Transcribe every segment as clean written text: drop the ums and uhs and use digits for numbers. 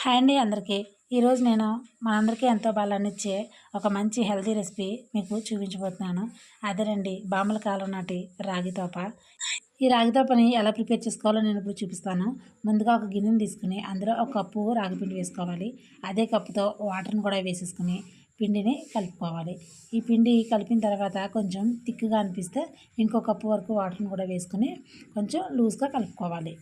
Hi అండి అందరికీ. ఈరోజు నేను మనందరికీ ఎంతో బలాన్నిచ్చే ఒక మంచి హెల్తీ రెసిపీ మీకు చూపించబోతున్నాను. అదేనండి బామ్మల కాలం నాటి రాగి తోప. ఈ రాగి తోపని ఎలా ప్రిపేర్ చేసుకోవాలో నేను ఇప్పుడు చూపిస్తాను. ముందుగా ఒక గిన్నెని తీసుకుని అందులో ఒక కప్పు రాగి పిండి వేసుకోవాలి. అదే కప్పుతో వాటర్ని కూడా వేసేసుకుని పిండిని కలుపుకోవాలి. ఈ పిండి కలిపిన తర్వాత కొంచెం థిక్గా అనిపిస్తే ఇంకో కప్పు వరకు వాటర్ని కూడా వేసుకుని కొంచెం లూజ్గా కలుపుకోవాలి.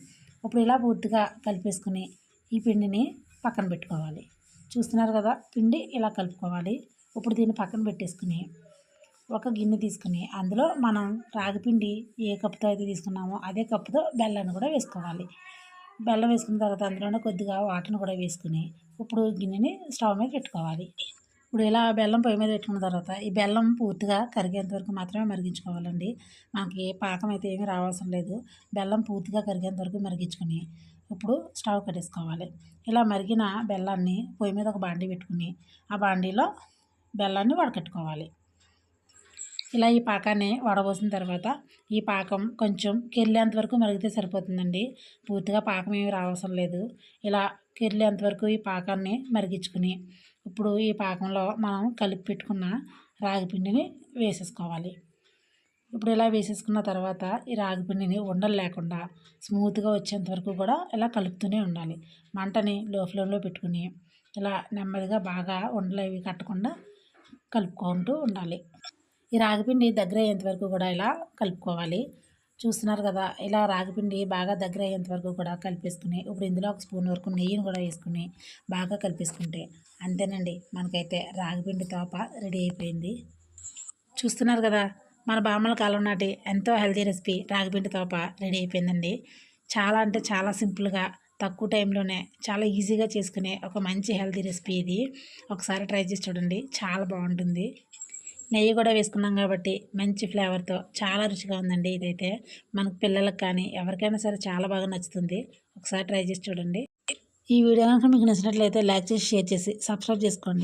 ఇప్పుడు ఇలా పూర్తిగా కలిపేసుకుని ఈ పిండిని పక్కన పెట్టుకోవాలి. చూస్తున్నారు కదా, పిండి ఇలా కలుపుకోవాలి. ఇప్పుడు దీన్ని పక్కన పెట్టేసుకుని ఒక గిన్నె తీసుకుని అందులో మనం రాగిపిండి ఏ కప్పుతో అయితే తీసుకున్నామో అదే కప్పుతో బెల్లాన్ని కూడా వేసుకోవాలి. బెల్లం వేసుకున్న తర్వాత అందులోనే కొద్దిగా వాటర్ని కూడా వేసుకుని ఇప్పుడు గిన్నెని స్టవ్ మీద పెట్టుకోవాలి. ఇప్పుడు ఇలా బెల్లం పొయ్యి మీద పెట్టుకున్న తర్వాత ఈ బెల్లం పూర్తిగా కరిగేంత వరకు మాత్రమే మరిగించుకోవాలండి. మనకి పాకం అయితే ఏమీ రావాల్సిన లేదు. బెల్లం పూర్తిగా కరిగేంత వరకు మరిగించుకొని ఇప్పుడు స్టవ్ కట్టేసుకోవాలి. ఇలా మరిగిన బెల్లాన్ని పొయ్యి మీద ఒక బాండీ పెట్టుకుని ఆ బాండీలో బెల్లాన్ని వడకట్టుకోవాలి. ఇలా ఈ పాకాన్ని వడబోసిన తర్వాత ఈ పాకం కొంచెం కెర్లేంత వరకు మరిగితే సరిపోతుందండి. పూర్తిగా పాకం ఏమి రావసరం లేదు. ఇలా కెర్లేంత వరకు ఈ పాకాన్ని మరిగించుకుని ఇప్పుడు ఈ పాకంలో మనం కలిపి పెట్టుకున్న రాగి పిండిని వేసేసుకోవాలి. ఇప్పుడు ఇలా వేసేసుకున్న తర్వాత ఈ రాగి పిండిని ఉండలు లేకుండా స్మూత్గా వచ్చేంత వరకు కూడా ఇలా కలుపుతూనే ఉండాలి. మంటని లో ఫ్లేమ్లో పెట్టుకుని ఇలా నెమ్మదిగా బాగా ఉండలు అవి కట్టకుండా కలుపుకుంటూ ఉండాలి. ఈ రాగిపిండి దగ్గర అయ్యేంత వరకు కూడా ఇలా కలుపుకోవాలి. చూస్తున్నారు కదా, ఇలా రాగిపిండి బాగా దగ్గర అయ్యేంత వరకు కూడా కలిపేసుకుని ఇప్పుడు ఇందులో ఒక స్పూన్ వరకు నెయ్యిని కూడా వేసుకుని బాగా కలిపేసుకుంటే అంతేనండి, మనకైతే రాగిపిండి తోప రెడీ అయిపోయింది. చూస్తున్నారు కదా, మన బామ్మల కాలం నాటి ఎంతో హెల్తీ రెసిపీ రాగిపిండి తోప రెడీ అయిపోయిందండి. చాలా అంటే చాలా సింపుల్గా తక్కువ టైంలోనే చాలా ఈజీగా చేసుకునే ఒక మంచి హెల్తీ రెసిపీ ఇది. ఒకసారి ట్రై చేసి చూడండి, చాలా బాగుంటుంది. నెయ్యి కూడా వేసుకున్నాం కాబట్టి మంచి ఫ్లేవర్తో చాలా రుచిగా ఉందండి. ఇదైతే మనకు పిల్లలకు కానీ ఎవరికైనా సరే చాలా బాగా నచ్చుతుంది. ఒకసారి ట్రై చేసి చూడండి. ఈ వీడియో కనుక మీకు నచ్చినట్లయితే లైక్ చేసి షేర్ చేసి సబ్స్క్రైబ్ చేసుకోండి.